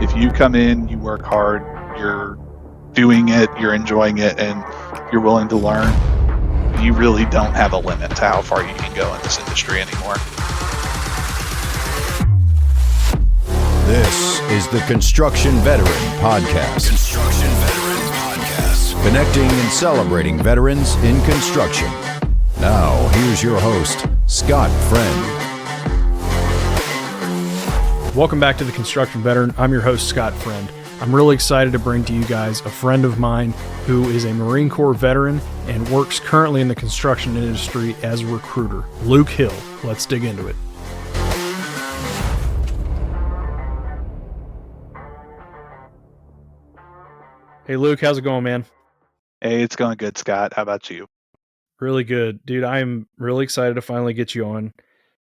if you come in, you work hard, you're doing it, you're enjoying it, and you're willing to learn, you really don't have a limit to how far you can go in this industry anymore. This is the Construction Veteran Podcast. Construction Veteran Podcast. Connecting and celebrating veterans in construction. Now, here's your host, Scott Friend. Welcome back to the Construction Veteran. I'm your host, Scott Friend. I'm really excited to bring to you guys a friend of mine who is a Marine Corps veteran and works currently in the construction industry as a recruiter, Luke Hill. Let's dig into it. Hey, Luke, how's it going, man? Hey, it's going good, Scott. How about you? Really good. Dude, I'm really excited to finally get you on.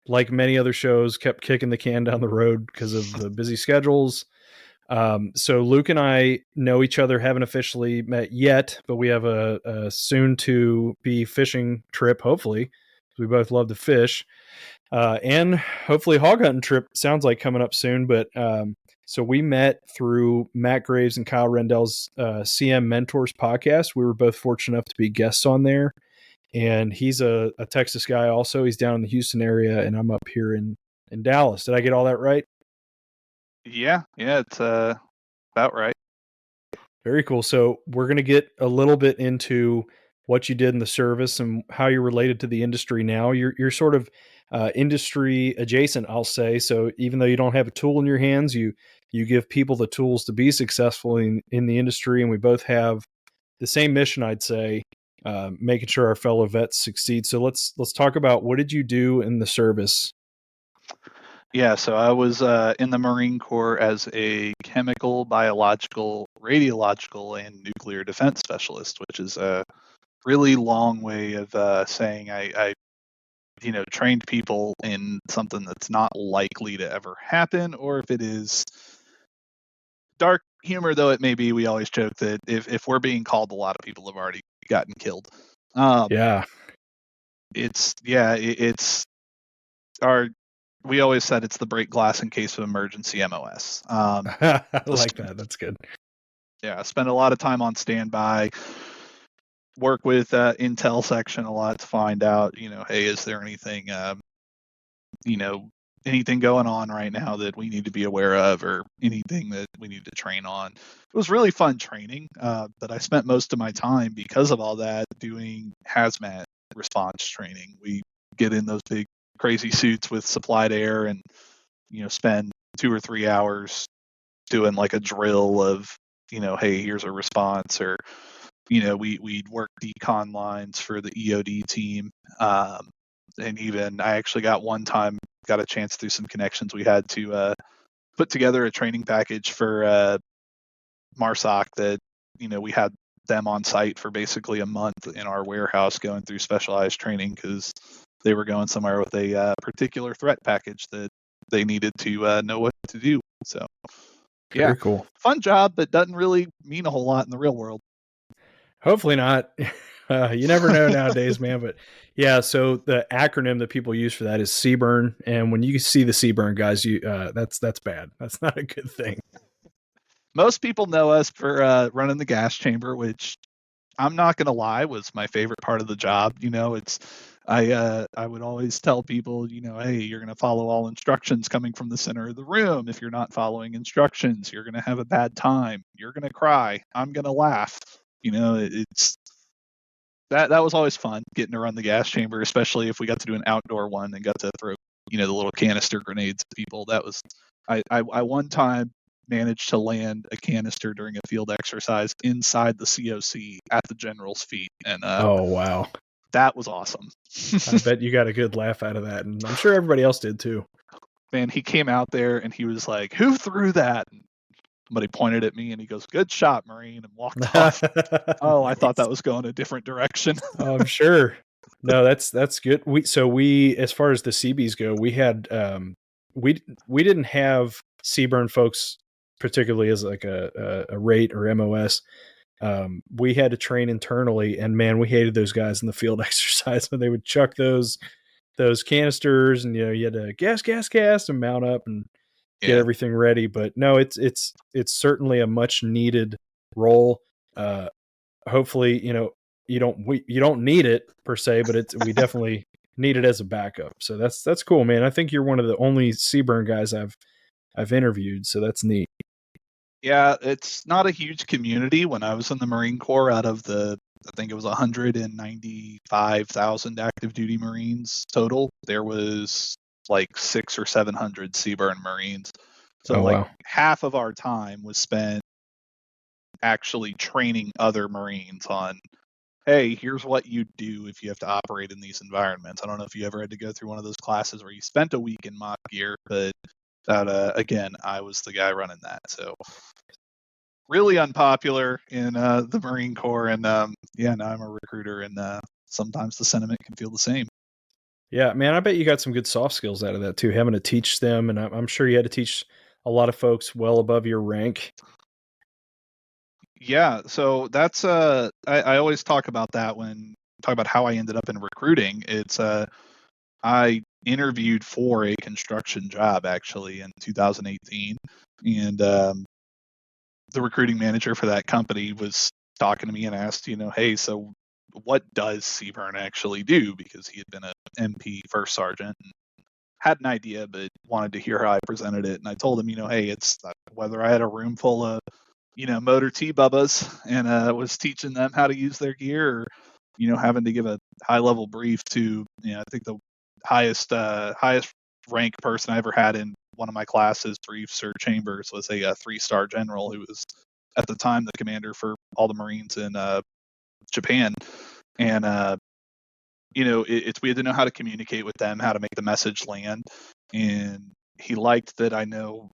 Like many other shows, kept kicking the can down the road because of the busy schedules. So Luke and I know each other, haven't officially met yet, but we have a soon-to-be fishing trip, hopefully. We both love to fish. And hopefully hog hunting trip sounds like coming up soon, but so we met through Matt Graves and Kyle Rendell's CM Mentors podcast. We were both fortunate enough to be guests on there. And he's a Texas guy also. He's down in the Houston area, and I'm up here in Dallas. Did I get all that right? Yeah, it's about right. Very cool. So we're going to get a little bit into what you did in the service and how you're related to the industry now. You're sort of industry adjacent, I'll say. So even though you don't have a tool in your hands, you give people the tools to be successful in the industry. And we both have the same mission, I'd say, making sure our fellow vets succeed. So let's talk about, what did you do in the service? Yeah, so I was in the Marine Corps as a chemical, biological, radiological, and nuclear defense specialist, which is a really long way of saying I trained people in something that's not likely to ever happen, or if it is dark humor, though it may be, we always joke that if we're being called, a lot of people have already gotten killed. We always said it's the break glass in case of emergency MOS. I like that. That's good. Yeah, I spend a lot of time on standby, work with Intel section a lot to find out, hey, is there anything, anything going on right now that we need to be aware of, or anything that we need to train on. It was really fun training, but I spent most of my time, because of all that, doing hazmat response training. We get in those big crazy suits with supplied air and spend 2 or 3 hours doing like a drill of hey, here's a response, or we'd work decon lines for the EOD team, and even I actually got a chance through some connections we had to put together a training package for MARSOC that we had them on site for basically a month in our warehouse going through specialized training, because they were going somewhere with a particular threat package that they needed to know what to do. So, yeah, very cool. Fun job, but doesn't really mean a whole lot in the real world. Hopefully not. You never know nowadays, man. But yeah, so the acronym that people use for that is CBRN. And when you see the CBRN guys, that's bad. That's not a good thing. Most people know us for running the gas chamber, which I'm not going to lie was my favorite part of the job. I would always tell people, hey, you're going to follow all instructions coming from the center of the room. If you're not following instructions, you're going to have a bad time. You're going to cry. I'm going to laugh. It's that was always fun, getting to run the gas chamber, especially if we got to do an outdoor one and got to throw, the little canister grenades at people. That was, I one time managed to land a canister during a field exercise inside the COC at the general's feet. And oh, wow. That was awesome. I bet you got a good laugh out of that. And I'm sure everybody else did too. Man, he came out there and he was like, who threw that? And somebody pointed at me and he goes, good shot, Marine, and walked off. Oh, I thought that was going a different direction. Oh, I'm sure. No, that's good. We, as far as the CBs go, we had, we didn't have CBRN folks particularly as like a rate or MOS. We had to train internally, and man, we hated those guys in the field exercise when they would chuck those canisters, and you had to gas and mount up, and get everything ready. But no, it's certainly a much needed role. Hopefully, you don't need it per se, but we definitely need it as a backup. So that's cool, man. I think you're one of the only CBRN guys I've interviewed, so that's neat. Yeah, it's not a huge community. When I was in the Marine Corps, out of I think it was 195,000 active duty Marines total, there was like 600 or 700 CBRN Marines. So wow. half of our time was spent actually training other Marines on, hey, here's what you do if you have to operate in these environments. I don't know if you ever had to go through one of those classes where you spent a week in mock gear, but again, I was the guy running that. So really unpopular in the Marine Corps, and now I'm a recruiter, and sometimes the sentiment can feel the same. Yeah, man, I bet you got some good soft skills out of that too, having to teach them, and I'm sure you had to teach a lot of folks well above your rank. Yeah, so that's I always talk about that when talk about how I ended up in recruiting. It's I interviewed for a construction job actually in 2018, and the recruiting manager for that company was talking to me and asked, hey, so what does CBRN actually do? Because he had been a MP first sergeant and had an idea, but wanted to hear how I presented it. And I told him, hey, it's whether I had a room full of, motor T-bubbas and was teaching them how to use their gear, or, having to give a high level brief to, I think the highest rank person I ever had in one of my classes, Brief Sir Chambers, was a 3-star general who was at the time the commander for all the Marines in Japan. And we had to know how to communicate with them, how to make the message land. And he liked that I know,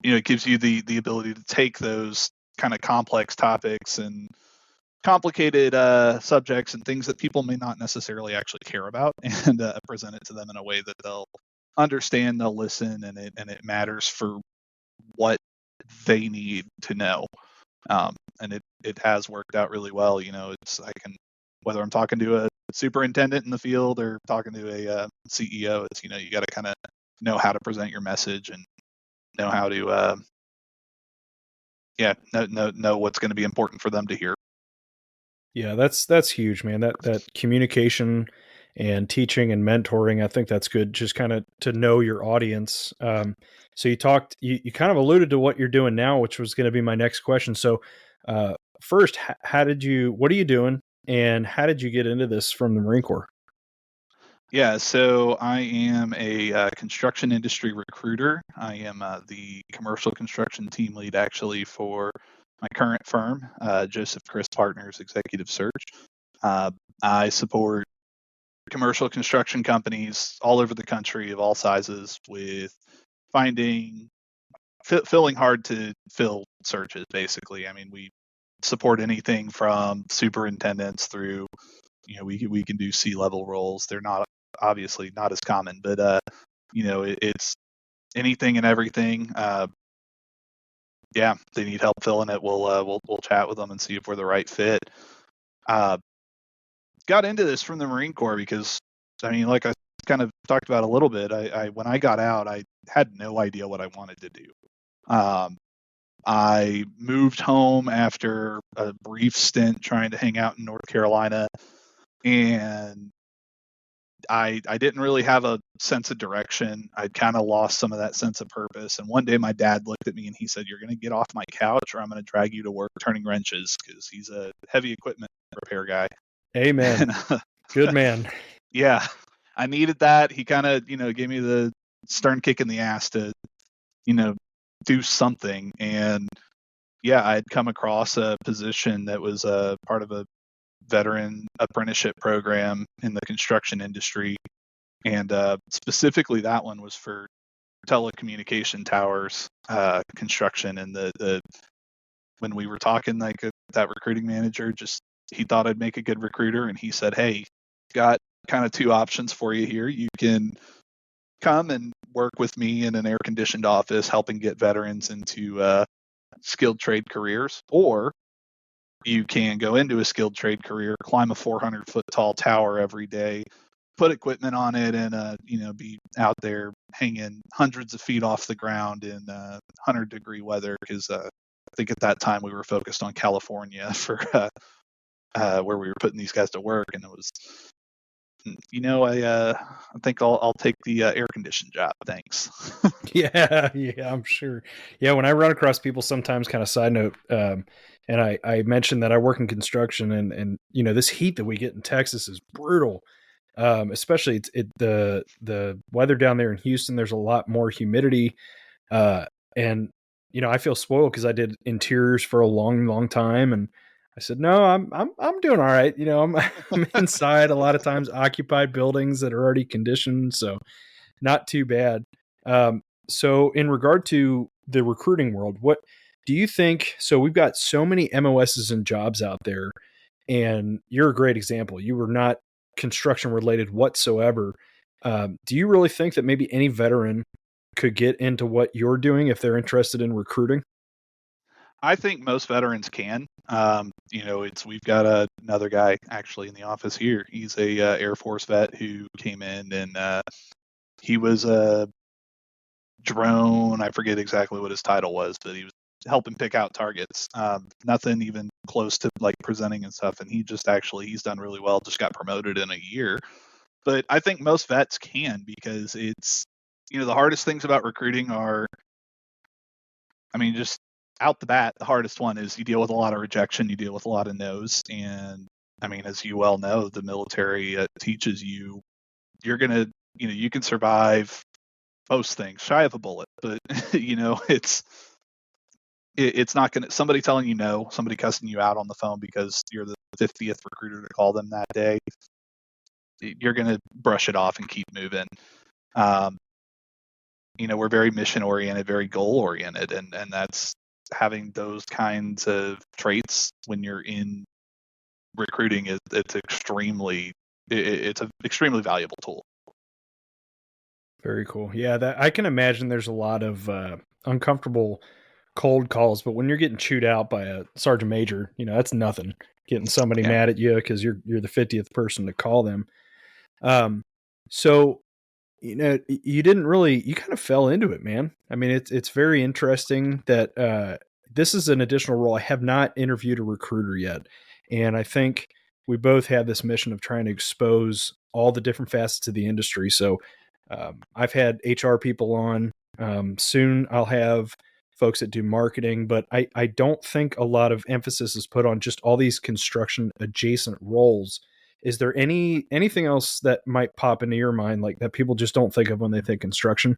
it gives you the ability to take those kind of complex topics and complicated subjects and things that people may not necessarily actually care about, and present it to them in a way that they'll understand, they'll listen, and it matters for what they need to know. And it has worked out really well. Whether I'm talking to a superintendent in the field or talking to a CEO, it's, you got to kind of know how to present your message and know how to know what's going to be important for them to hear. Yeah, that's huge, man. That communication and teaching and mentoring, I think that's good. Just kind of to know your audience. So you kind of alluded to what you're doing now, which was going to be my next question. So first, what are you doing, and how did you get into this from the Marine Corps? Yeah, so I am a construction industry recruiter. I am the commercial construction team lead actually for my current firm, Joseph Chris Partners Executive Search. I support commercial construction companies all over the country of all sizes with filling hard to fill searches, basically. I mean, we support anything from superintendents through, we can do C-level roles. They're not obviously not as common, but it's anything and everything. They need help filling it. We'll chat with them and see if we're the right fit. Got into this from the Marine Corps because, I mean, like I kind of talked about a little bit, I when I got out, I had no idea what I wanted to do. I moved home after a brief stint trying to hang out in North Carolina, and I didn't really have a sense of direction. I'd kind of lost some of that sense of purpose. And one day my dad looked at me and he said, "You're going to get off my couch or I'm going to drag you to work turning wrenches," because he's a heavy equipment repair guy. Amen. And, good man. Yeah, I needed that. He kind of, gave me the stern kick in the ass to, do something. And I'd come across a position that was a part of a veteran apprenticeship program in the construction industry, and specifically that one was for telecommunication towers construction. And the when we were talking, that recruiting manager, just he thought I'd make a good recruiter, and he said, "Hey, got kind of 2 options for you here. You can come and work with me in an air-conditioned office helping get veterans into skilled trade careers, or you can go into a skilled trade career, climb a 400-foot tall tower every day, put equipment on it, and be out there hanging hundreds of feet off the ground in 100-degree weather, because I think at that time we were focused on California for where we were putting these guys to work, and it was, I think I'll take the air-conditioned job, thanks. Yeah, I'm sure. Yeah, when I run across people sometimes, kind of side note, and I mentioned that I work in construction, and this heat that we get in Texas is brutal. Especially the weather down there in Houston. There's a lot more humidity, and I feel spoiled because I did interiors for a long time, and I said, no, I'm doing all right. I'm inside a lot of times, occupied buildings that are already conditioned, so not too bad. So in regard to the recruiting world, what do you think? So we've got so many MOSs and jobs out there, and you're a great example. You were not construction related whatsoever. Do you really think that maybe any veteran could get into what you're doing if they're interested in recruiting? I think most veterans can. We've got another guy actually in the office here. He's a Air Force vet who came in, and he was a drone. I forget exactly what his title was, but he was helping pick out targets. Nothing even close to like presenting and stuff. And he's done really well. Just got promoted in a year. But I think most vets can, because it's, the hardest things about recruiting are, just out the bat, the hardest one is you deal with a lot of rejection, you deal with a lot of no's. And as you well know, the military teaches you, you're going to, you can survive most things shy of a bullet, but it's not going to, somebody telling you no, somebody cussing you out on the phone because you're the 50th recruiter to call them that day, you're going to brush it off and keep moving. We're very mission oriented, very goal oriented, and that's having those kinds of traits when you're in recruiting it's an extremely valuable tool. Very cool. Yeah, that I can imagine there's a lot of uncomfortable cold calls, but when you're getting chewed out by a sergeant major, that's nothing. Getting somebody mad at you because you're the 50th person to call them. So you didn't really, you kind of fell into it, man. It's very interesting that this is an additional role. I have not interviewed a recruiter yet, and I think we both have this mission of trying to expose all the different facets of the industry. So I've had HR people on. Soon I'll have folks that do marketing, but I don't think a lot of emphasis is put on just all these construction adjacent roles. Is there anything else that might pop into your mind, like that people just don't think of when they think construction?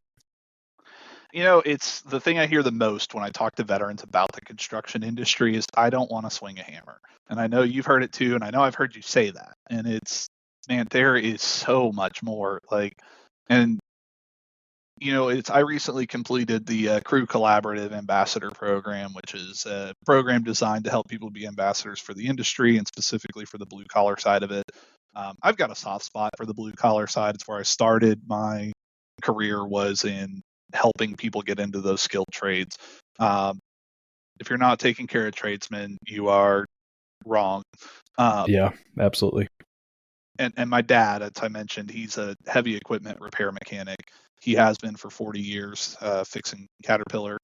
It's the thing I hear the most when I talk to veterans about the construction industry is, I don't want to swing a hammer. And I know you've heard it too, and I know I've heard you say that. And it's, man, there is so much more. I recently completed the Crew Collaborative Ambassador Program, which is a program designed to help people be ambassadors for the industry and specifically for the blue collar side of it. I've got a soft spot for the blue collar side. It's where I started my career, was in helping people get into those skilled trades. If you're not taking care of tradesmen, you are wrong. Yeah, absolutely. And my dad, as I mentioned, he's a heavy equipment repair mechanic. He has been for 40 years, fixing Caterpillar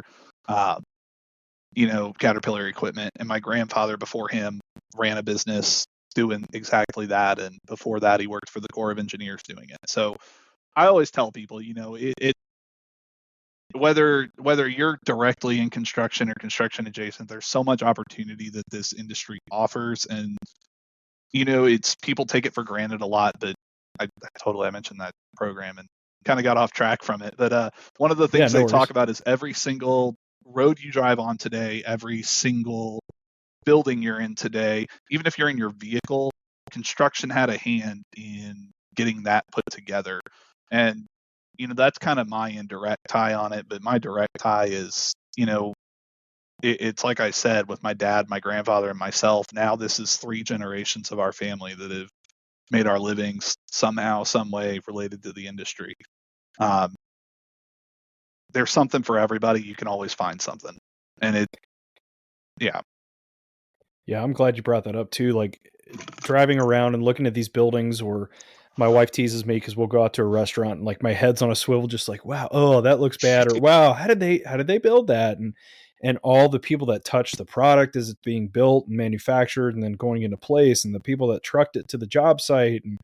equipment. And my grandfather before him ran a business doing exactly that. And before that, he worked for the Corps of Engineers doing it. So I always tell people, whether you're directly in construction or construction adjacent, there's so much opportunity that this industry offers. And, it's, people take it for granted a lot, but I mentioned that program and kind of got off track from it. But one of the things they talk about is every single road you drive on today, every single building you're in today, even if you're in your vehicle, construction had a hand in getting that put together. And, that's kind of my indirect tie on it. But my direct tie is, it's like I said, with my dad, my grandfather, and myself. Now this is 3 generations of our family that have made our livings somehow, some way related to the industry. There's something for everybody. You can always find something. And yeah, I'm glad you brought that up too. Like driving around and looking at these buildings, or my wife teases me because we'll go out to a restaurant and like my head's on a swivel, just like, wow, oh, that looks bad, or wow, how did they build that? And all the people that touch the product as it's being built and manufactured and then going into place, and the people that trucked it to the job site and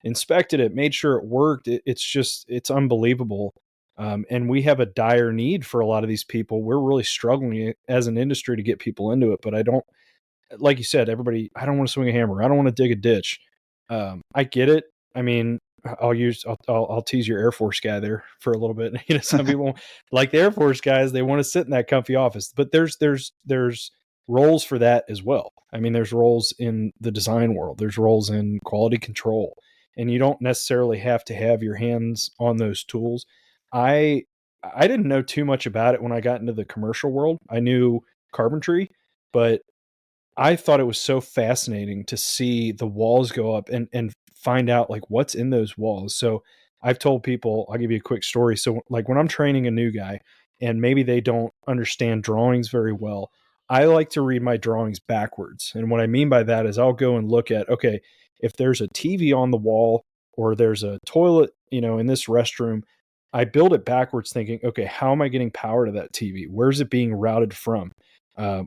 inspected it, made sure it worked. It's unbelievable. And we have a dire need for a lot of these people. We're really struggling as an industry to get people into it, but I don't, like you said, everybody, I don't want to swing a hammer. I don't want to dig a ditch. I get it. I mean, I'll tease your Air Force guy there for a little bit. You know, some people like the Air Force guys, they want to sit in that comfy office, but there's roles for that as well. I mean, there's roles in the design world, there's roles in quality control, and you don't necessarily have to have your hands on those tools. I I didn't know too much about it when I got into the commercial world. I knew carpentry, but I thought it was so fascinating to see the walls go up and find out like what's in those walls. So I've told people, I'll give you a quick story. So like when I'm training a new guy and maybe they don't understand drawings very well, I like to read my drawings backwards. And what I mean by that is I'll go and look at, okay, if there's a TV on the wall or there's a toilet, in this restroom, I build it backwards thinking, okay, how am I getting power to that TV? Where's it being routed from?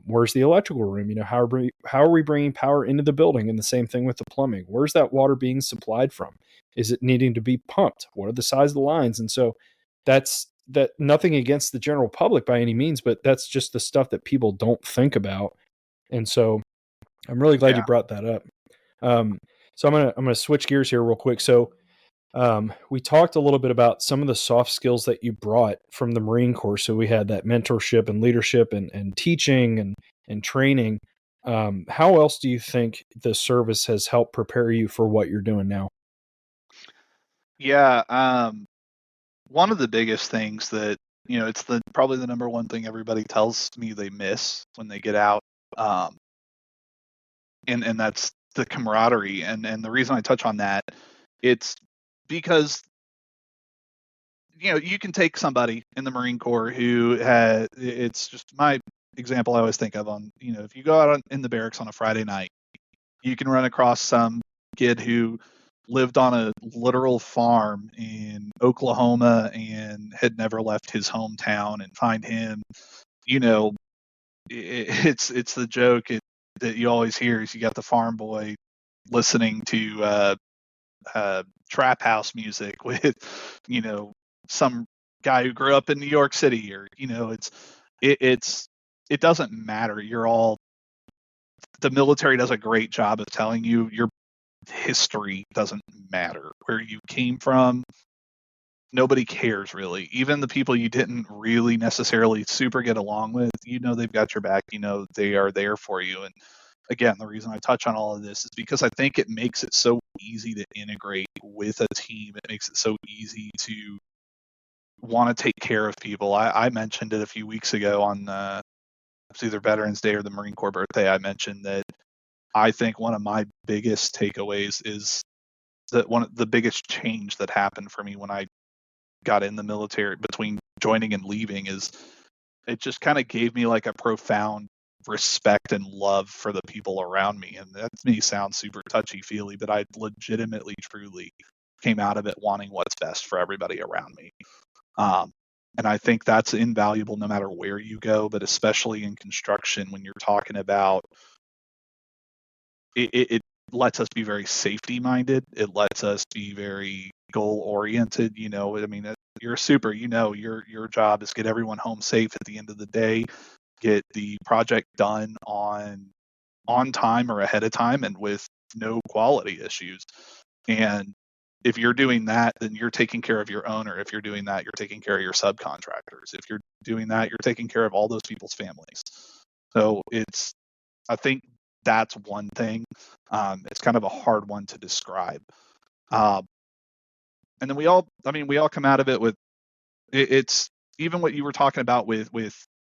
Where's the electrical room? How are we bringing power into the building? And the same thing with the plumbing. Where's that water being supplied from? Is it needing to be pumped? What are the size of the lines? And so that's that. Nothing against the general public by any means, but that's just the stuff that people don't think about. And so I'm really glad you Yeah. brought that up. So I'm gonna switch gears here real quick. So we talked a little bit about some of the soft skills that you brought from the Marine Corps. So we had that mentorship and leadership and teaching and training. How else do you think the service has helped prepare you for what you're doing now? Yeah. One of the biggest things that, it's probably the number one thing everybody tells me they miss when they get out. Um, and that's the camaraderie. And the reason I touch on that, it's because, you can take somebody in the Marine Corps who it's just my example I always think of on, if you go out in the barracks on a Friday night, you can run across some kid who lived on a literal farm in Oklahoma and had never left his hometown, and find him, it's the joke that you always hear is you got the farm boy listening to trap house music with, some guy who grew up in New York City, or, it doesn't matter. The military does a great job of telling you your history doesn't matter. Where you came from, nobody cares really. Even the people you didn't really necessarily super get along with, they've got your back, they are there for you. And again, the reason I touch on all of this is because I think it makes it so easy to integrate with a team. It makes it so easy to want to take care of people. I mentioned it a few weeks ago on it's either Veterans Day or the Marine Corps birthday. I mentioned that I think one of my biggest takeaways is that one of the biggest change that happened for me when I got in the military between joining and leaving is it just kind of gave me like a profound respect and love for the people around me. And that to me sounds super touchy feely, but I legitimately, truly came out of it wanting what's best for everybody around me. And I think that's invaluable no matter where you go, but especially in construction when you're talking about it lets us be very safety minded. It lets us be very goal oriented. I mean, you're a super, your job is get everyone home safe at the end of the day, get the project done on time or ahead of time and with no quality issues. And if you're doing that, then you're taking care of your owner. If you're doing that, you're taking care of your subcontractors. If you're doing that, you're taking care of all those people's families. So I think that's one thing. It's kind of a hard one to describe. And then we all come out of it with, it's even what you were talking about with,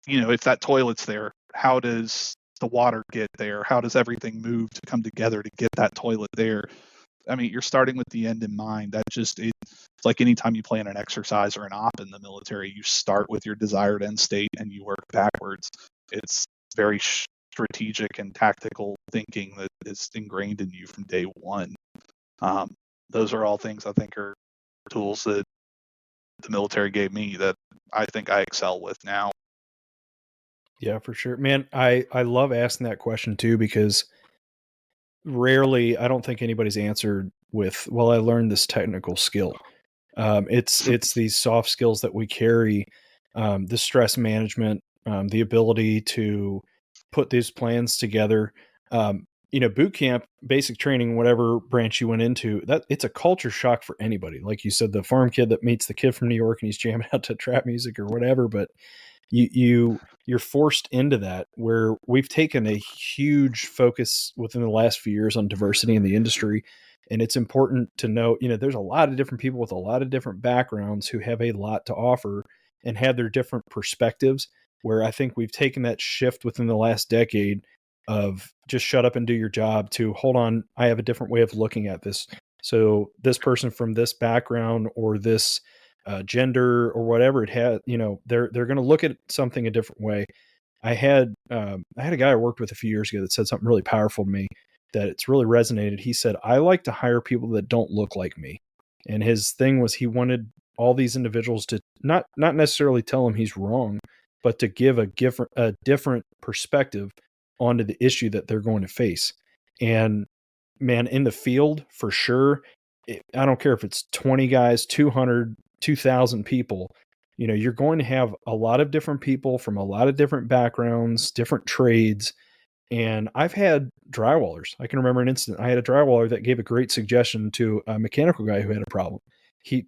if that toilet's there, how does the water get there? How does everything move to come together to get that toilet there? I mean, you're starting with the end in mind. It's like anytime you plan an exercise or an op in the military, you start with your desired end state and you work backwards. It's very strategic and tactical thinking that is ingrained in you from day one. those are all things I think are tools that the military gave me that I think I excel with now. Yeah, for sure. Man, I love asking that question too, because rarely, I don't think anybody's answered with, well, I learned this technical skill. It's these soft skills that we carry, the stress management, the ability to put these plans together. Boot camp, basic training, whatever branch you went into, that it's a culture shock for anybody. Like you said, the farm kid that meets the kid from New York and he's jamming out to trap music or whatever, but you're forced into that, where we've taken a huge focus within the last few years on diversity in the industry. And it's important to know, there's a lot of different people with a lot of different backgrounds who have a lot to offer and have their different perspectives, where I think we've taken that shift within the last decade of just shut up and do your job to, hold on, I have a different way of looking at this. So this person from this background or this gender or whatever it had, they're going to look at something a different way. I had a guy I worked with a few years ago that said something really powerful to me that it's really resonated. He said, I like to hire people that don't look like me. And his thing was, he wanted all these individuals to not necessarily tell him he's wrong, but to give a different perspective onto the issue that they're going to face. And man, in the field, for sure, I don't care if it's 20 guys, 200, 2,000 people, you're going to have a lot of different people from a lot of different backgrounds, different trades. And I've had drywallers. I can remember an incident. I had a drywaller that gave a great suggestion to a mechanical guy who had a problem.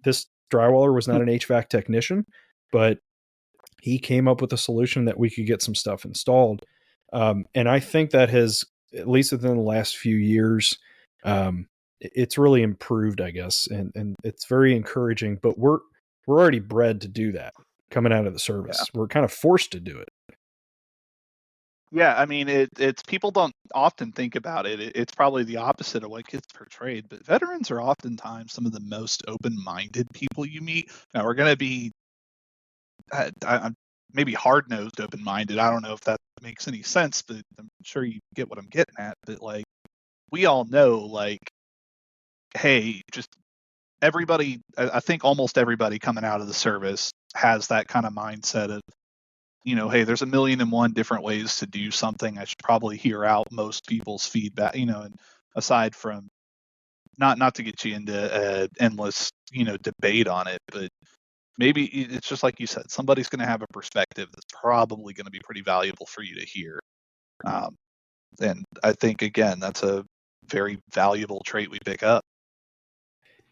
This drywaller was not an HVAC technician, but he came up with a solution that we could get some stuff installed. And I think that has, at least within the last few years, it's really improved, I guess. And it's very encouraging, but we're already bred to do that coming out of the service. Yeah. We're kind of forced to do it. Yeah, I mean, it's people don't often think about it. It's probably the opposite of what gets portrayed, but veterans are oftentimes some of the most open-minded people you meet. Now, we're going to be maybe hard-nosed open-minded. I don't know if that makes any sense, but I'm sure you get what I'm getting at. But like, we all know, like, hey, just everybody, I think almost everybody coming out of the service has that kind of mindset of, hey, there's 1,000,001 different ways to do something. I should probably hear out most people's feedback, and aside from not to get you into endless, debate on it, but maybe it's just like you said, somebody's going to have a perspective that's probably going to be pretty valuable for you to hear. And I think, again, that's a very valuable trait we pick up.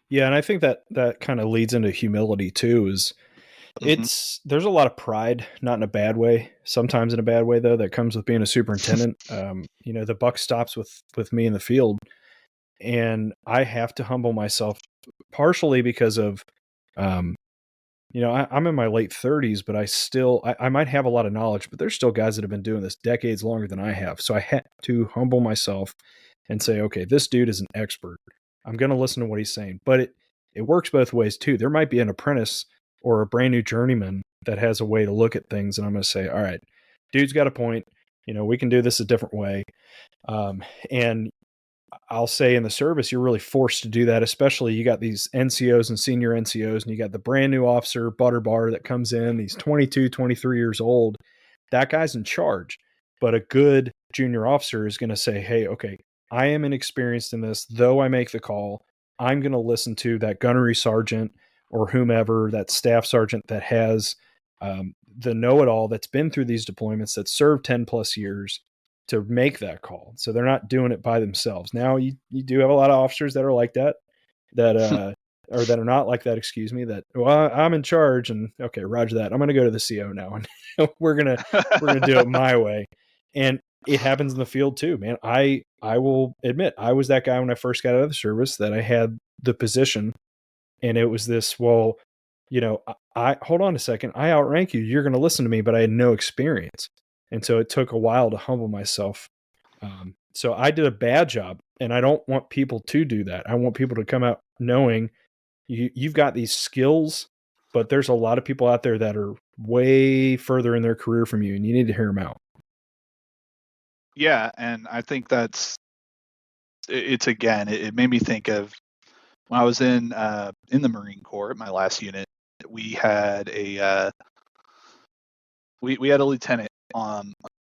Yeah. And I think that kind of leads into humility too, is there's a lot of pride, not in a bad way, sometimes in a bad way though, that comes with being a superintendent. The buck stops with me in the field, and I have to humble myself, partially because of, I'm in my late 30s, but I might have a lot of knowledge, but there's still guys that have been doing this decades longer than I have. So I had to humble myself and say, okay, this dude is an expert. I'm going to listen to what he's saying, but it works both ways too. There might be an apprentice or a brand new journeyman that has a way to look at things. And I'm going to say, all right, dude's got a point. We can do this a different way. And I'll say in the service, you're really forced to do that. Especially you got these NCOs and senior NCOs, and you got the brand new officer butter bar that comes in, he's 22, 23 years old. That guy's in charge, but a good junior officer is going to say, hey, okay, I am inexperienced in this, though I make the call. I'm going to listen to that gunnery sergeant or whomever, that staff sergeant that has the know-it-all, that's been through these deployments, that served 10 plus years, to make that call. So they're not doing it by themselves. Now you do have a lot of officers that are like that, or that are not like that, excuse me, that, well, I'm in charge and okay, roger that. I'm going to go to the CO now and we're going to do it my way. And it happens in the field too, man. I will admit, I was that guy when I first got out of the service, that I had the position, and it was this, well, I hold on a second, I outrank you. You're going to listen to me, but I had no experience. And so it took a while to humble myself. So I did a bad job, and I don't want people to do that. I want people to come out knowing you've got these skills, but there's a lot of people out there that are way further in their career from you, and you need to hear them out. Yeah. And I think it made me think of when I was in the Marine Corps, my last unit, we had a we had a lieutenant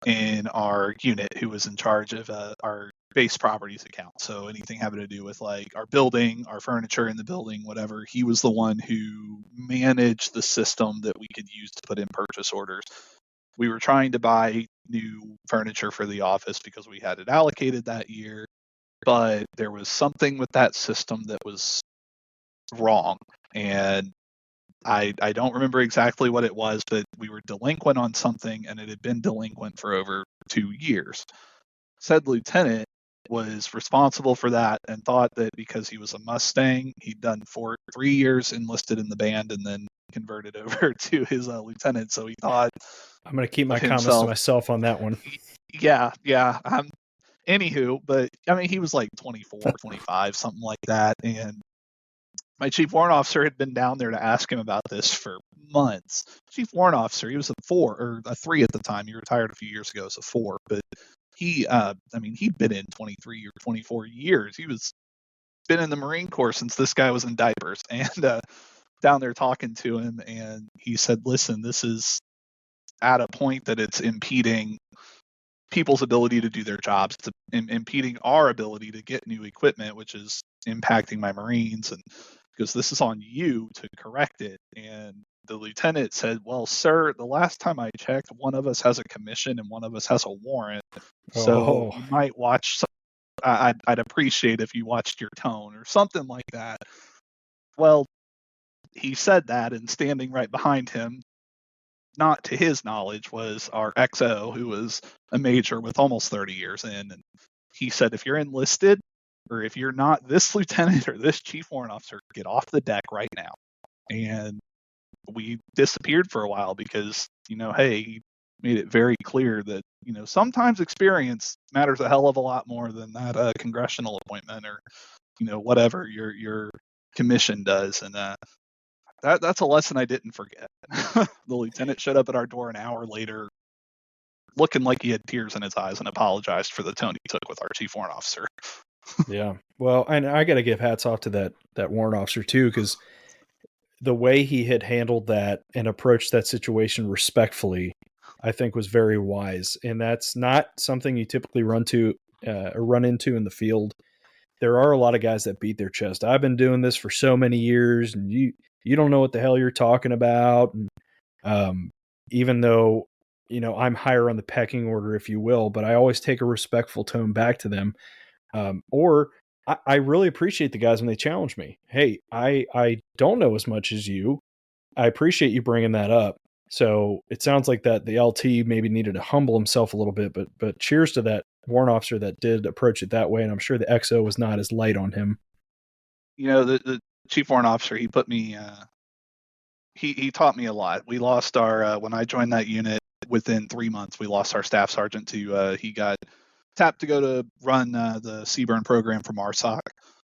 in our unit who was in charge of our base properties account. So anything having to do with like our building, our furniture in the building, whatever, he was the one who managed the system that we could use to put in purchase orders. We were trying to buy new furniture for the office because we had it allocated that year, but there was something with that system that was wrong. And I don't remember exactly what it was, but we were delinquent on something, and it had been delinquent for over 2 years. Said lieutenant was responsible for that and thought that because he was a Mustang, he'd done 3 years enlisted in the band and then converted over to his lieutenant. So he thought I'm going to keep my of comments to himself. myself on that one. Yeah. Anywho, but I mean, he was like 24, 25, something like that. And my chief warrant officer had been down there to ask him about this for months. Chief warrant officer, he was a 4 or a 3 at the time. He retired a few years ago as a 4, but he, I mean, he'd been in 23 or 24 years. He was been in the Marine Corps since this guy was in diapers, and down there talking to him, and he said, "Listen, this is at a point that it's impeding people's ability to do their jobs, to impeding our ability to get new equipment, which is impacting my Marines, and because this is on you to correct it." And the lieutenant said, "Well, sir, the last time I checked, one of us has a commission and one of us has a warrant, so you might watch some, I'd appreciate if you watched your tone," or something like that. Well, he said that, and standing right behind him, not to his knowledge, was our XO, who was a major with almost 30 years in. And he said, "If you're enlisted, or if you're not this lieutenant or this chief warrant officer, get off the deck right now." And we disappeared for a while because, hey, he made it very clear that, sometimes experience matters a hell of a lot more than that congressional appointment or, whatever your commission does. And that's a lesson I didn't forget. The lieutenant showed up at our door an hour later looking like he had tears in his eyes and apologized for the tone he took with our chief warrant officer. Yeah. Well, and I got to give hats off to that warrant officer too, because the way he had handled that and approached that situation respectfully, I think was very wise. And that's not something you typically run into in the field. There are a lot of guys that beat their chest. I've been doing this for so many years, and you don't know what the hell you're talking about. And even though, I'm higher on the pecking order, if you will, but I always take a respectful tone back to them. Or I really appreciate the guys when they challenge me. Hey, I don't know as much as you. I appreciate you bringing that up. So it sounds like that the LT maybe needed to humble himself a little bit, but cheers to that warrant officer that did approach it that way. And I'm sure the XO was not as light on him. The chief warrant officer, he put me, he taught me a lot. We lost our, when I joined that unit, within 3 months, we lost our staff sergeant to, he got tapped to go to run the CBRN program from RSOC.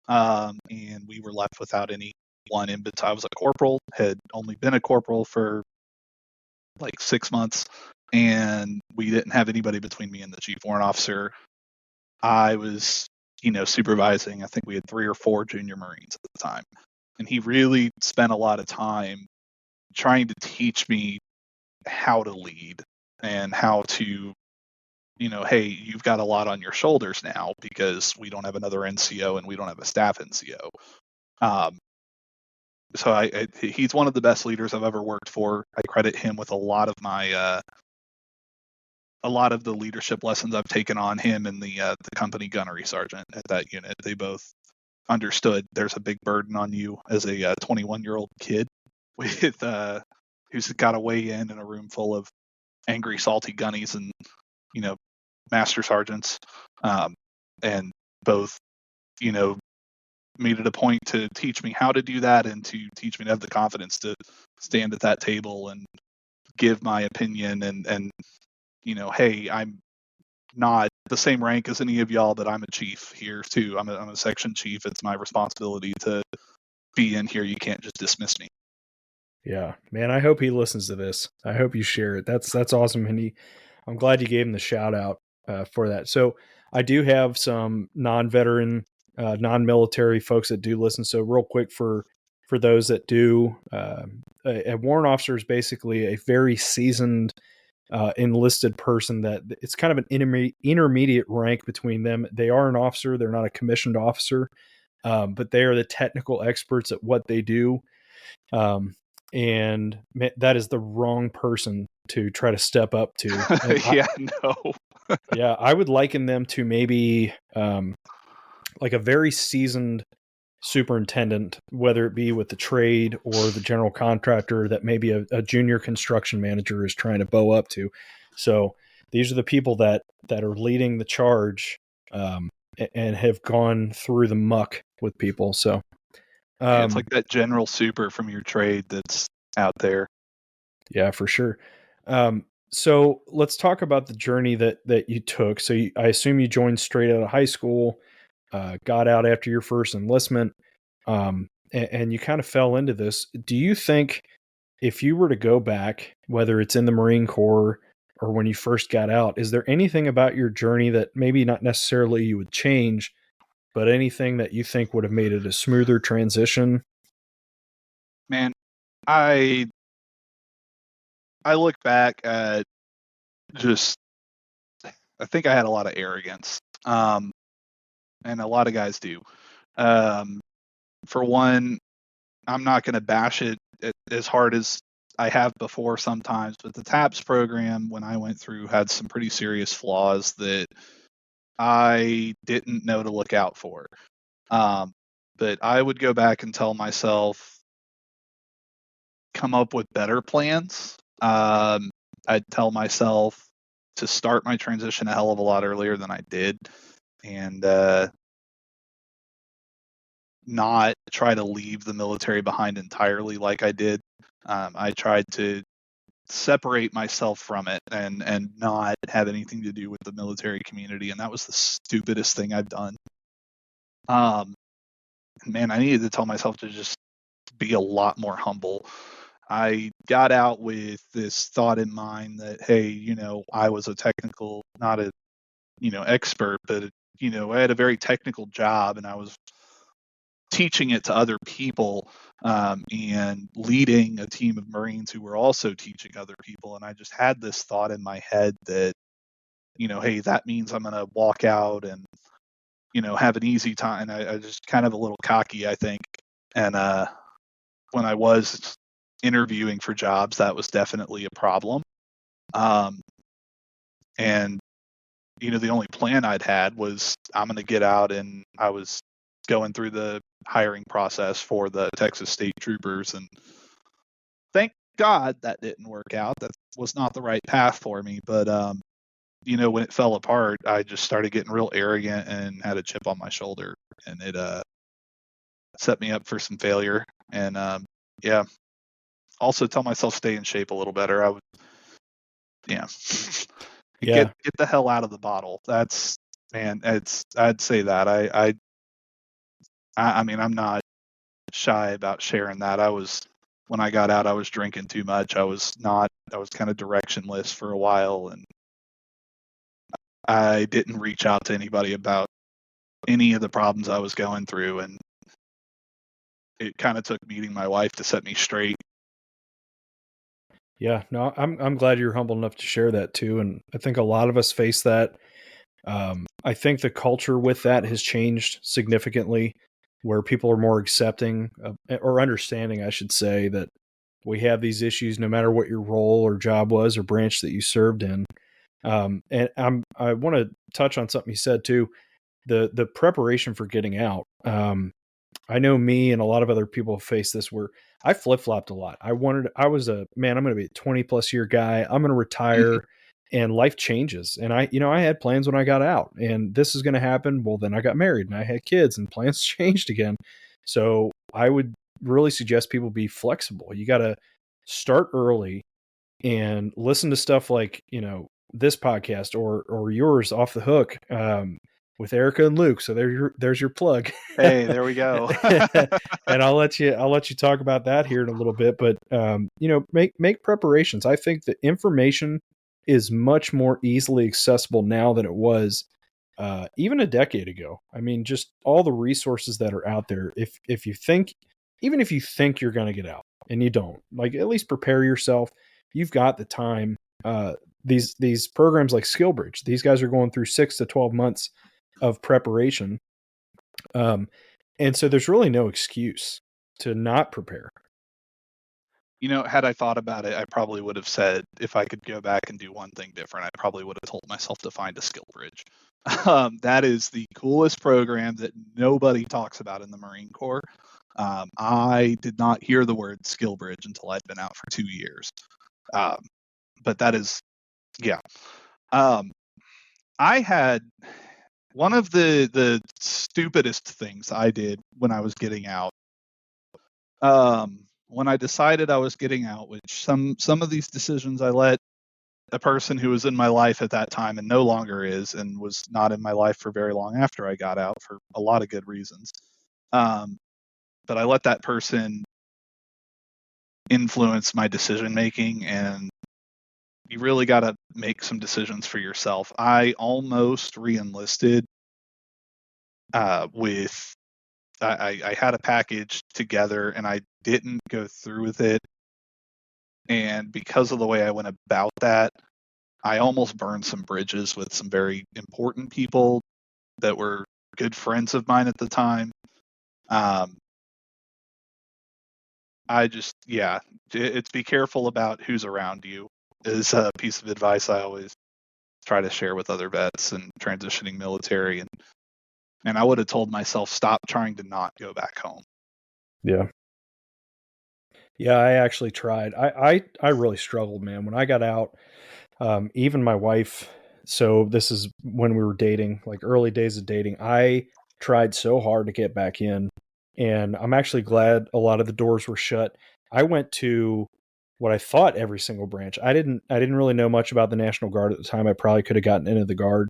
And we were left without anyone in between. I was a corporal, had only been a corporal for like 6 months, and we didn't have anybody between me and the chief warrant officer. I was, supervising, I think we had 3 or 4 junior Marines at the time. And he really spent a lot of time trying to teach me how to lead and how to, hey, you've got a lot on your shoulders now because we don't have another NCO and we don't have a staff NCO. So he's one of the best leaders I've ever worked for. I credit him with a lot of my a lot of the leadership lessons I've taken on him and the company gunnery sergeant at that unit. They both understood there's a big burden on you as a 21-year-old kid with who's got to weigh in a room full of angry, salty gunnies and master sergeants, and both made it a point to teach me how to do that and to teach me to have the confidence to stand at that table and give my opinion and hey, I'm not the same rank as any of y'all, but I'm a chief here too. I'm a section chief. It's my responsibility to be in here. You can't just dismiss me. Yeah, man, I hope he listens to this. I hope you share it. That's awesome. And I'm glad you gave him the shout out for that. So I do have some non-veteran non-military folks that do listen. So real quick for those that do, a warrant officer is basically a very seasoned enlisted person that it's kind of an intermediate rank between them. They are an officer. They're not a commissioned officer, but they are the technical experts at what they do. And that is the wrong person to try to step up to. Yeah, I would liken them to maybe like a very seasoned superintendent, whether it be with the trade or the general contractor that maybe a junior construction manager is trying to bow up to. So these are the people that are leading the charge and have gone through the muck with people. So it's like that general super from your trade that's out there. Yeah, for sure. So let's talk about the journey that you took. So I assume you joined straight out of high school, got out after your first enlistment, and you kind of fell into this. Do you think if you were to go back, whether it's in the Marine Corps or when you first got out, is there anything about your journey that maybe not necessarily you would change, but anything that you think would have made it a smoother transition? Man, I look back at just, I think I had a lot of arrogance, and a lot of guys do. For one, I'm not going to bash it as hard as I have before sometimes, but the TAPS program, when I went through, had some pretty serious flaws that I didn't know to look out for. But I would go back and tell myself, come up with better plans. I'd tell myself to start my transition a hell of a lot earlier than I did, and not try to leave the military behind entirely like I did. I tried to separate myself from it and not have anything to do with the military community, and that was the stupidest thing I've done. Man, I needed to tell myself to just be a lot more humble. I got out with this thought in mind that, hey, I was a technical, not a, expert, but, I had a very technical job, and I was teaching it to other people, and leading a team of Marines who were also teaching other people. And I just had this thought in my head that, hey, that means I'm going to walk out and, have an easy time. I just kind of a little cocky, I think. And when I was interviewing for jobs, that was definitely a problem. And, the only plan I'd had was I'm going to get out, and I was going through the hiring process for the Texas State Troopers, and thank God that didn't work out. That was not the right path for me. But when it fell apart, I just started getting real arrogant and had a chip on my shoulder, and it set me up for some failure. And also tell myself stay in shape a little better. I would, get the hell out of the bottle. That's, man, I'd say that. I mean, I'm not shy about sharing that. When I got out, I was drinking too much. I was kind of directionless for a while, and I didn't reach out to anybody about any of the problems I was going through, and it kind of took meeting my wife to set me straight. Yeah, no, I'm glad you're humble enough to share that too, and I think a lot of us face that. I think the culture with that has changed significantly, where people are more accepting or understanding, I should say, that we have these issues no matter what your role or job was or branch that you served in. And I want to touch on something you said too, the preparation for getting out. I know me and a lot of other people face this where I flip-flopped a lot. I'm going to be a 20 plus year guy. I'm going to retire, and life changes. And I had plans when I got out, and this is going to happen. Well, then I got married and I had kids, and plans changed again. So I would really suggest people be flexible. You got to start early and listen to stuff like, this podcast or yours, Off the Hook, with Erica and Luke. So there's your plug. Hey, there we go. And I'll let you talk about that here in a little bit, but make preparations. I think the information is much more easily accessible now than it was even a decade ago. I mean, just all the resources that are out there. If you think, even if you think you're going to get out and you don't, like, at least prepare yourself. You've got the time. These programs like SkillBridge, these guys are going through 6 to 12 months of preparation. And so there's really no excuse to not prepare. Had I thought about it, I probably would have said, if I could go back and do one thing different, I probably would have told myself to find a skill bridge. That is the coolest program that nobody talks about in the Marine Corps. I did not hear the word skill bridge until I'd been out for 2 years. But that is, yeah. I had one of the stupidest things I did when I was getting out. When I decided I was getting out, which some of these decisions I let a person who was in my life at that time and no longer is, and was not in my life for very long after I got out for a lot of good reasons. But I let that person influence my decision making, and you really got to make some decisions for yourself. I almost re-enlisted with I had a package together and I didn't go through with it. And because of the way I went about that, I almost burned some bridges with some very important people that were good friends of mine at the time. It's be careful about who's around you is a piece of advice I always try to share with other vets and transitioning military. And I would have told myself, stop trying to not go back home. Yeah. Yeah, I actually tried. I really struggled, man. When I got out, even my wife, so this is when we were dating, like early days of dating, I tried so hard to get back in. And I'm actually glad a lot of the doors were shut. I went to what I thought every single branch. I didn't really know much about the National Guard at the time. I probably could have gotten into the Guard.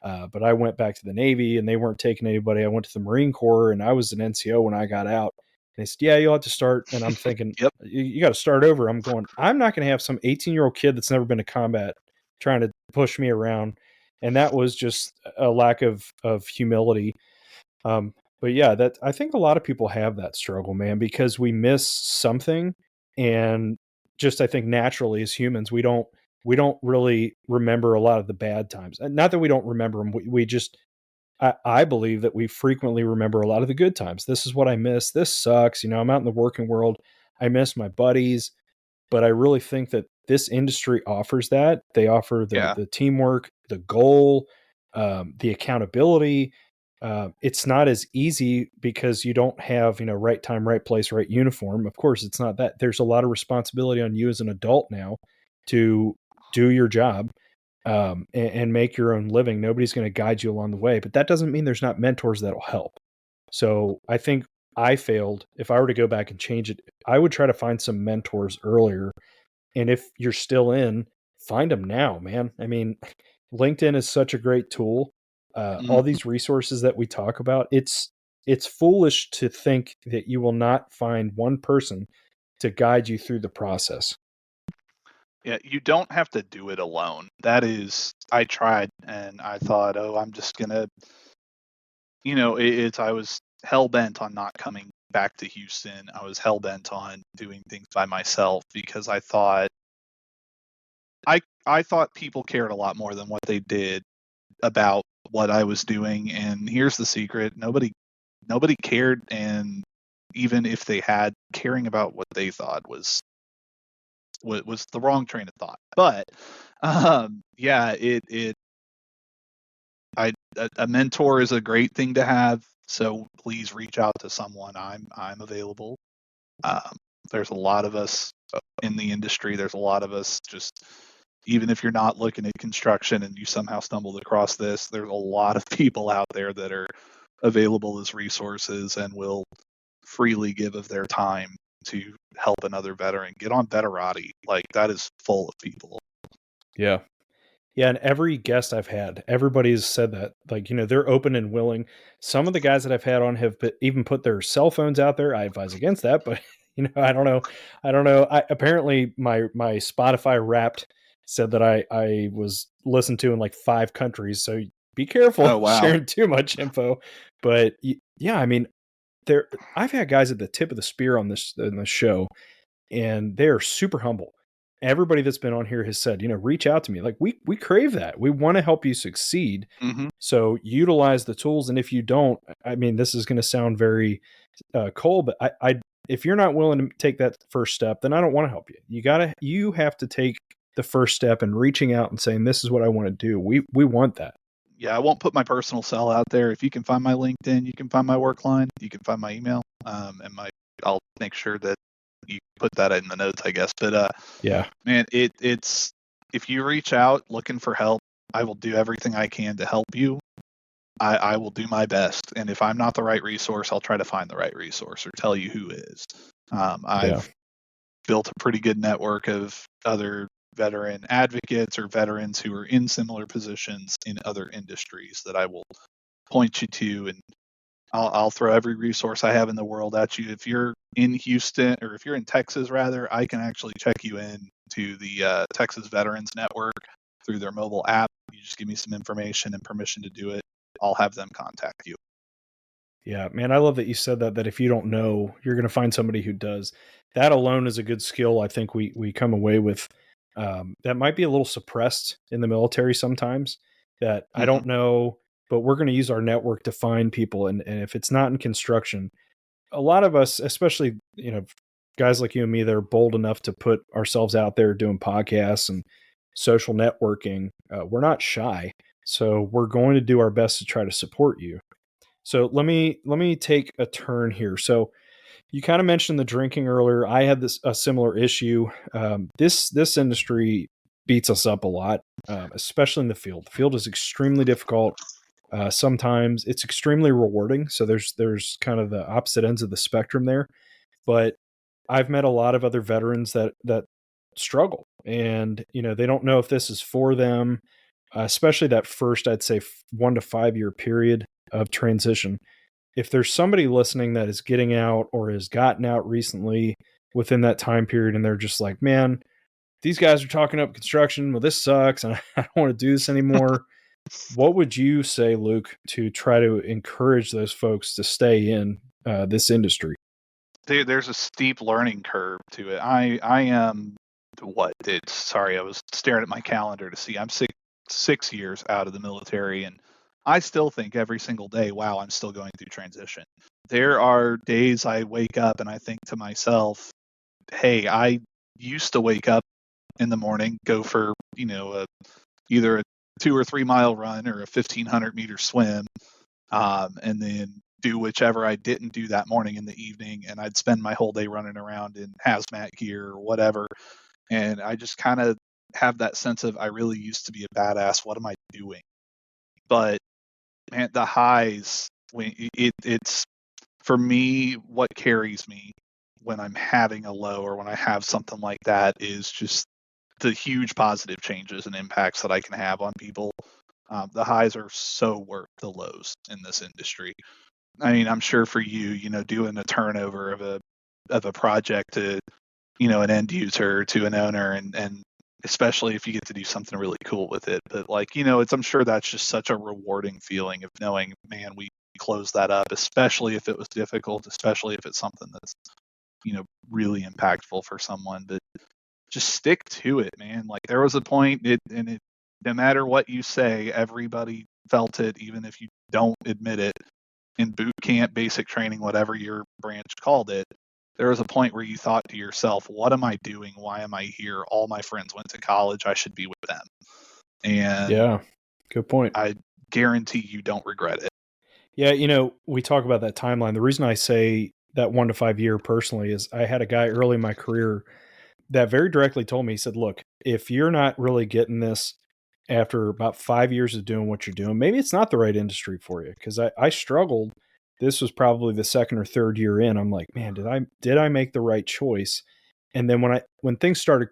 But I went back to the Navy and they weren't taking anybody. I went to the Marine Corps and I was an NCO when I got out. And they said, yeah, you'll have to start. And I'm thinking, Yep. You got to start over. I'm going, I'm not going to have some 18-year-old kid that's never been to combat trying to push me around. And that was just a lack of humility. But yeah, that I think a lot of people have that struggle, man, because we miss something. And just, I think naturally as humans, we don't really remember a lot of the bad times. And not that we don't remember them. We just, I believe that we frequently remember a lot of the good times. This is what I miss. This sucks. I'm out in the working world. I miss my buddies, but I really think that this industry offers that. They offer the teamwork, the goal, the accountability. It's not as easy because you don't have, right time, right place, right uniform. Of course, it's not that. There's a lot of responsibility on you as an adult now to do your job. And make your own living. Nobody's going to guide you along the way, but that doesn't mean there's not mentors that'll help. So I think I failed. If I were to go back and change it, I would try to find some mentors earlier. And if you're still in, find them now, man. I mean, LinkedIn is such a great tool. All these resources that we talk about, it's foolish to think that you will not find one person to guide you through the process. Yeah, you don't have to do it alone. I tried and I thought, I'm just gonna, I was hell bent on not coming back to Houston. I was hell bent on doing things by myself because I thought people cared a lot more than what they did about what I was doing. And here's the secret: nobody cared, and even if they had, caring about what they thought was the wrong train of thought. But a mentor is a great thing to have. So please reach out to someone. I'm available. There's a lot of us in the industry. There's a lot of us just, even if you're not looking at construction and you somehow stumbled across this, there's a lot of people out there that are available as resources and will freely give of their time to help another veteran. Get on Veterati. Like, that is full of people. Yeah. Yeah, and every guest I've had, everybody's said that. Like, they're open and willing. Some of the guys that I've had on have even put their cell phones out there. I advise against that, but I don't know. Apparently my Spotify Wrapped said that I was listened to in like 5 countries. So be careful Oh, wow. sharing too much info. But yeah, I mean, I've had guys at the tip of the spear on this show, and they're super humble. Everybody that's been on here has said, reach out to me. Like we crave that. We want to help you succeed. Hmm. So utilize the tools. And if you don't, I mean, this is going to sound very cold, but if you're not willing to take that first step, then I don't want to help you. You have to take the first step and reaching out and saying, this is what I want to do. We want that. Yeah, I won't put my personal cell out there. If you can find my LinkedIn, you can find my work line, you can find my email, and I'll make sure that you put that in the notes, I guess. But yeah, man, it's if you reach out looking for help, I will do everything I can to help you. I will do my best, and if I'm not the right resource, I'll try to find the right resource or tell you who is. I've built a pretty good network of other veteran advocates or veterans who are in similar positions in other industries that I will point you to, and I'll throw every resource I have in the world at you. If you're in Houston, or if you're in Texas rather, I can actually check you in to the Texas Veterans Network through their mobile app. You just give me some information and permission to do it. I'll have them contact you. Yeah, man, I love that you said that if you don't know, you're going to find somebody who does. That alone is a good skill. I think we come away with that might be a little suppressed in the military sometimes, that I don't know, but we're going to use our network to find people. And if it's not in construction, a lot of us, especially, guys like you and me that are bold enough to put ourselves out there doing podcasts and social networking, we're not shy. So we're going to do our best to try to support you. So let me take a turn here. So you kind of mentioned the drinking earlier. I had a similar issue. This industry beats us up a lot, especially in the field. The field is extremely difficult. Sometimes it's extremely rewarding. So there's kind of the opposite ends of the spectrum there. But I've met a lot of other veterans that struggle, and they don't know if this is for them, especially that first, I'd say 1 to 5 year period of transition. If there's somebody listening that is getting out or has gotten out recently within that time period, and they're just like, man, these guys are talking up construction. Well, this sucks, and I don't want to do this anymore. What would you say, Luke, to try to encourage those folks to stay in this industry? There's a steep learning curve to it. I am sorry, I was staring at my calendar to see I'm 6 years out of the military, and I still think every single day, wow, I'm still going through transition. There are days I wake up and I think to myself, hey, I used to wake up in the morning, go for, either a 2 or 3 mile run or a 1,500 meter swim, and then do whichever I didn't do that morning in the evening, and I'd spend my whole day running around in hazmat gear or whatever. And I just kind of have that sense of, I really used to be a badass. What am I doing? But man, the highs, it's for me, what carries me when I'm having a low or when I have something like that is just the huge positive changes and impacts that I can have on people. The highs are so worth the lows in this industry. I mean, I'm sure for you, doing a turnover of a project to, an end user to an owner, and especially if you get to do something really cool with it. But I'm sure that's just such a rewarding feeling of knowing, man, we closed that up, especially if it was difficult, especially if it's something that's, really impactful for someone. But just stick to it, man. Like, there was a point, no matter what you say, everybody felt it, even if you don't admit it. In boot camp, basic training, whatever your branch called it, there was a point where you thought to yourself, what am I doing? Why am I here? All my friends went to college. I should be with them. And yeah, good point. I guarantee you don't regret it. Yeah, we talk about that timeline. The reason I say that 1 to 5 year personally is I had a guy early in my career that very directly told me, he said, look, if you're not really getting this after about 5 years of doing what you're doing, maybe it's not the right industry for you. Because I struggled. This was probably the second or third year in. I'm like, man, did I make the right choice? And then when things started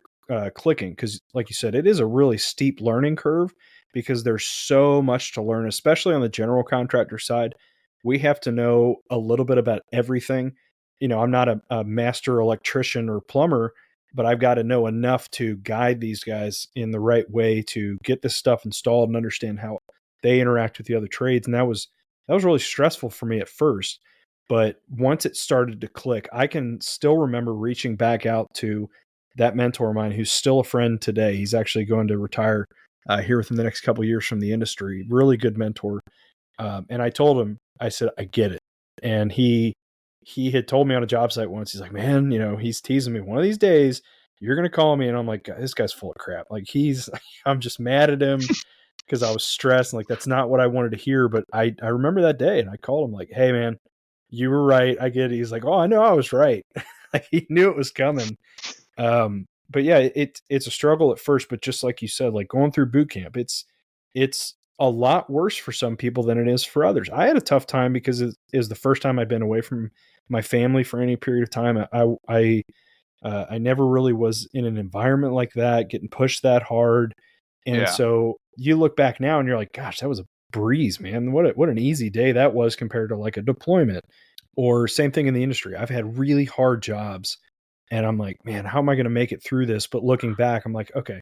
clicking, because like you said, it is a really steep learning curve because there's so much to learn, especially on the general contractor side. We have to know a little bit about everything. I'm not a master electrician or plumber, but I've got to know enough to guide these guys in the right way to get this stuff installed and understand how they interact with the other trades. And that was really stressful for me at first. But once it started to click, I can still remember reaching back out to that mentor of mine who's still a friend today. He's actually going to retire here within the next couple of years from the industry. Really good mentor. And I told him, I said, I get it. And he had told me on a job site once, he's like, man, he's teasing me, one of these days you're going to call me. And I'm like, this guy's full of crap. Like I'm just mad at him because I was stressed. And like, that's not what I wanted to hear. But I remember that day and I called him like, hey man, you were right. I get it. He's like, oh, I know I was right. Like he knew it was coming. But yeah, it's a struggle at first, but just like you said, like going through boot camp, it's a lot worse for some people than it is for others. I had a tough time because it was the first time I'd been away from my family for any period of time. I never really was in an environment like that, getting pushed that hard. And so you look back now and you're like, gosh, that was a breeze, man. What an easy day that was compared to like a deployment. Or same thing in the industry. I've had really hard jobs and I'm like, man, how am I going to make it through this? But looking back, I'm like, okay,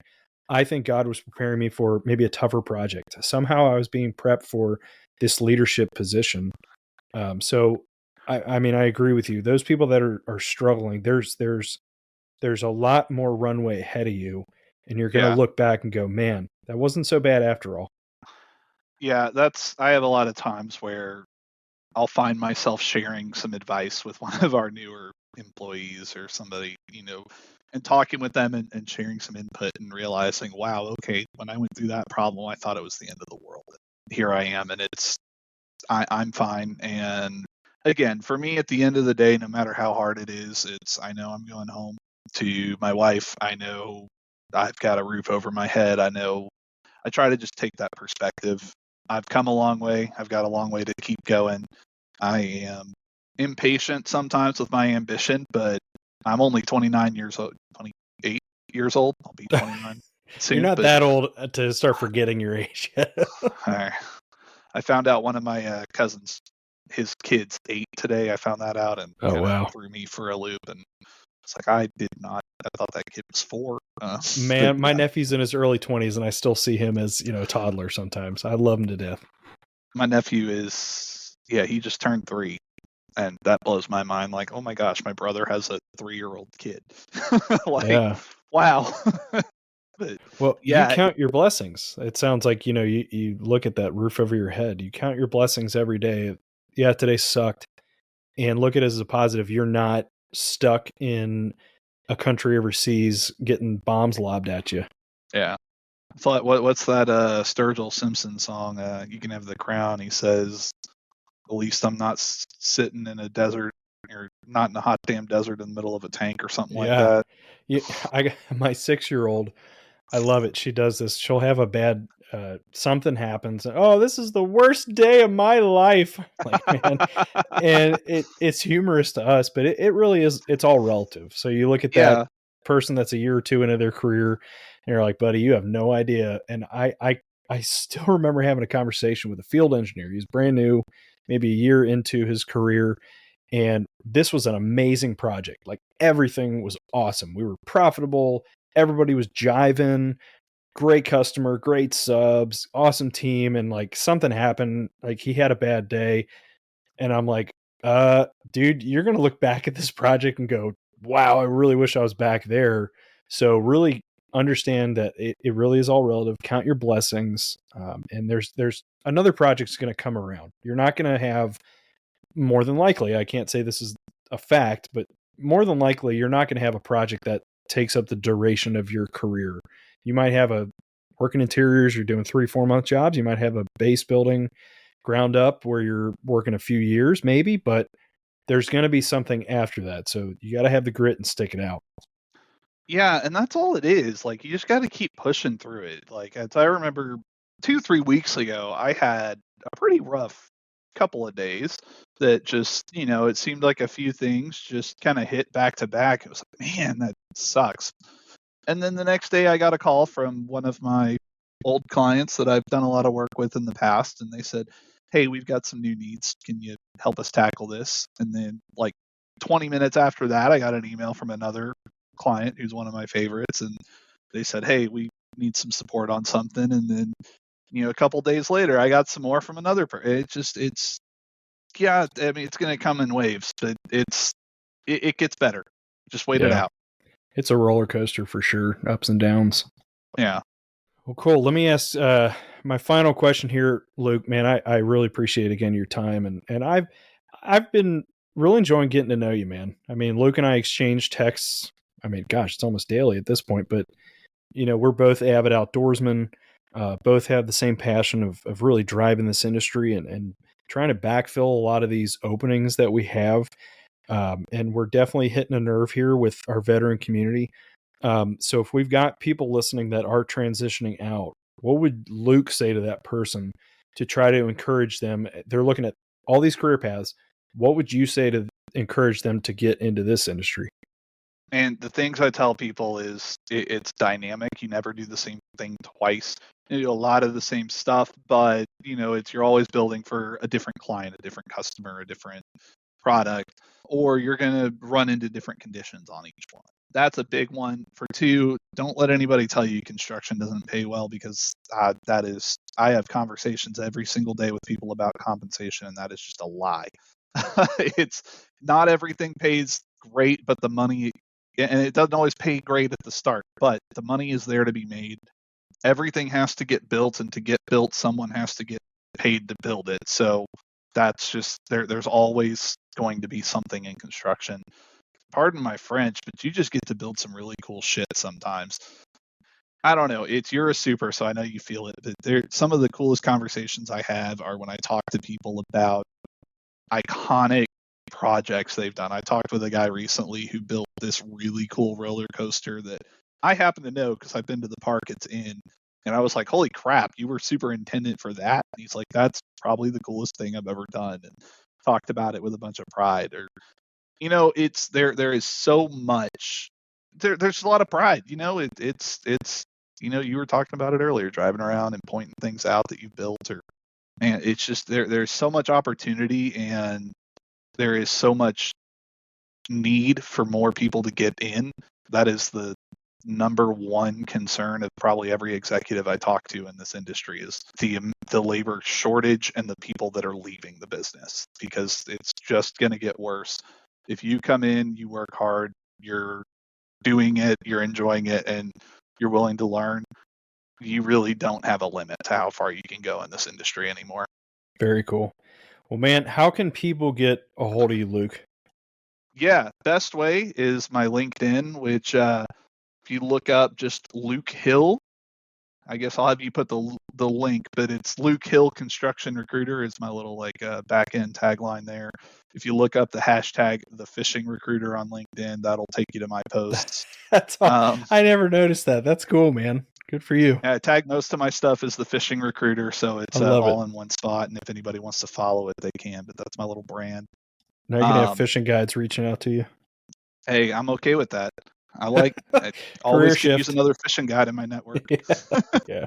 I think God was preparing me for maybe a tougher project. Somehow I was being prepped for this leadership position. So I mean, I agree with you. Those people that are struggling, there's a lot more runway ahead of you, and you're going to look back and go, man, that wasn't so bad after all. Yeah, I have a lot of times where I'll find myself sharing some advice with one of our newer employees or somebody, and talking with them and sharing some input and realizing, wow, okay, when I went through that problem, I thought it was the end of the world. Here I am, and I'm fine. And again, for me, at the end of the day, no matter how hard it is, I know I'm going home to my wife. I know I've got a roof over my head. I try to just take that perspective. I've come a long way. I've got a long way to keep going. I am impatient sometimes with my ambition, but I'm only 28 years old. I'll be 29 soon. You're not that old to start forgetting your age yet. I found out one of my cousins, his kid's 8 today. I found that out and threw me for a loop. And it's like, I thought that kid was 4. Man, my nephew's in his early 20s and I still see him as, a toddler sometimes. I love him to death. My nephew he just turned 3. And that blows my mind. Like, oh my gosh, my brother has a 3-year-old kid. Wow. But, you count your blessings. It sounds like, you look at that roof over your head. You count your blessings every day. Yeah, today sucked. And look at it as a positive. You're not stuck in a country overseas getting bombs lobbed at you. Yeah. What's that Sturgill Simpson song? You can have the crown. He says, at least I'm not sitting in a desert or not in a hot damn desert in the middle of a tank or something like that. Yeah, my 6-year-old, I love it. She does this. She'll have a bad something happens. Oh, this is the worst day of my life. Like, man, and it's humorous to us, but it really is. It's all relative. So you look at that person that's a year or two into their career, and you're like, buddy, you have no idea. And I still remember having a conversation with a field engineer. He's brand new, maybe a year into his career. And this was an amazing project. Like everything was awesome. We were profitable. Everybody was jiving. Great customer, great subs, awesome team. And like something happened. Like he had a bad day. And I'm like, dude, you're going to look back at this project and go, wow, I really wish I was back there. So really understand that it really is all relative. Count your blessings. And there's another project's going to come around. You're not going to have, more than likely, I can't say this is a fact, but more than likely, you're not going to have a project that takes up the duration of your career. You might have a working interiors, you're doing 3-4 month jobs. You might have a base building ground up where you're working a few years maybe, but there's going to be something after that. So you got to have the grit and stick it out. Yeah, and that's all it is. Like, you just got to keep pushing through it. Like, as I remember 2-3 weeks ago, I had a pretty rough couple of days that just, it seemed like a few things just kind of hit back to back. It was like, man, that sucks. And then the next day I got a call from one of my old clients that I've done a lot of work with in the past. And they said, hey, we've got some new needs. Can you help us tackle this? And then like 20 minutes after that, I got an email from another client who's one of my favorites. And they said, hey, we need some support on something. And then a couple days later, I got some more from another person. Yeah, I mean, it's going to come in waves, but it gets better. Just wait it out. It's a roller coaster for sure, ups and downs. Yeah. Well, cool. Let me ask my final question here, Luke. Man, I really appreciate again your time, and I've been really enjoying getting to know you, man. I mean, Luke and I exchange texts. I mean, gosh, it's almost daily at this point, but we're both avid outdoorsmen. Both have the same passion of really driving this industry and trying to backfill a lot of these openings that we have. And we're definitely hitting a nerve here with our veteran community. So if we've got people listening that are transitioning out, what would Luke say to that person to try to encourage them? They're looking at all these career paths. What would you say to encourage them to get into this industry? And the things I tell people is it's dynamic. You never do the same thing twice. You do a lot of the same stuff, but you're always building for a different client, a different customer, a different product, or you're going to run into different conditions on each one. That's a big one. For two, don't let anybody tell you construction doesn't pay well, because I have conversations every single day with people about compensation, and that is just a lie. It's not everything pays great, but the money, and it doesn't always pay great at the start, but the money is there to be made. Everything has to get built, and to get built, someone has to get paid to build it. So that's just there's always going to be something in construction. Pardon my French, but you just get to build some really cool shit sometimes. I don't know. You're a super, so I know you feel it. But some of the coolest conversations I have are when I talk to people about iconic projects they've done. I talked with a guy recently who built this really cool roller coaster that I happen to know because I've been to the park it's in. And I was like, holy crap, you were superintendent for that? And he's like, that's probably the coolest thing I've ever done. And talked about it with a bunch of pride. Or, it's there is so much. There's a lot of pride. It's you were talking about it earlier, driving around and pointing things out that you built. Or, man, it's just there's so much opportunity, and there is so much need for more people to get in. That is the number one concern of probably every executive I talk to in this industry, is the labor shortage and the people that are leaving the business, because it's just going to get worse. If you come in, you work hard, you're doing it, you're enjoying it, and you're willing to learn, you really don't have a limit to how far you can go in this industry anymore. Very cool. Well, man, how can people get a hold of you, Luke? Yeah, best way is my LinkedIn, which if you look up just Luke Hill, I guess I'll have you put the link, but it's Luke Hill Construction Recruiter is my little back end tagline there. If you look up the hashtag the fishing recruiter on LinkedIn, that'll take you to my posts. That's awesome. I never noticed that. That's cool, man. Good for you. I tag most of my stuff as the fishing recruiter, so it's all in one spot. And if anybody wants to follow it, they can. But that's my little brand. Now you're gonna have fishing guides reaching out to you. Hey, I'm okay with that. I always could use another fishing guide in my network. Yeah.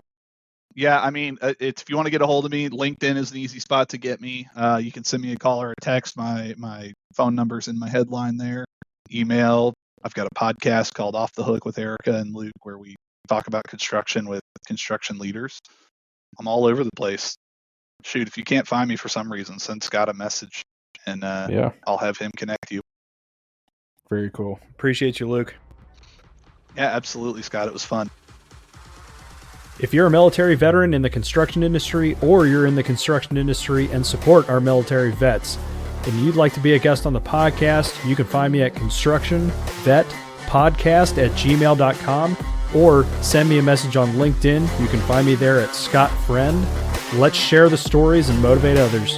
Yeah, I mean, if you want to get a hold of me, LinkedIn is an easy spot to get me. You can send me a call or a text. My phone number's in my headline there. Email. I've got a podcast called Off the Hook with Erica and Luke, where we talk about construction with construction leaders. I'm all over the place. Shoot, if you can't find me for some reason, send Scott a message, and I'll have him connect you. Very cool. Appreciate you, Luke. Yeah, absolutely, Scott. It was fun. If you're a military veteran in the construction industry, or you're in the construction industry and support our military vets, and you'd like to be a guest on the podcast, you can find me at constructionvetpodcast@gmail.com, or send me a message on LinkedIn. You can find me there at Scott Friend. Let's share the stories and motivate others.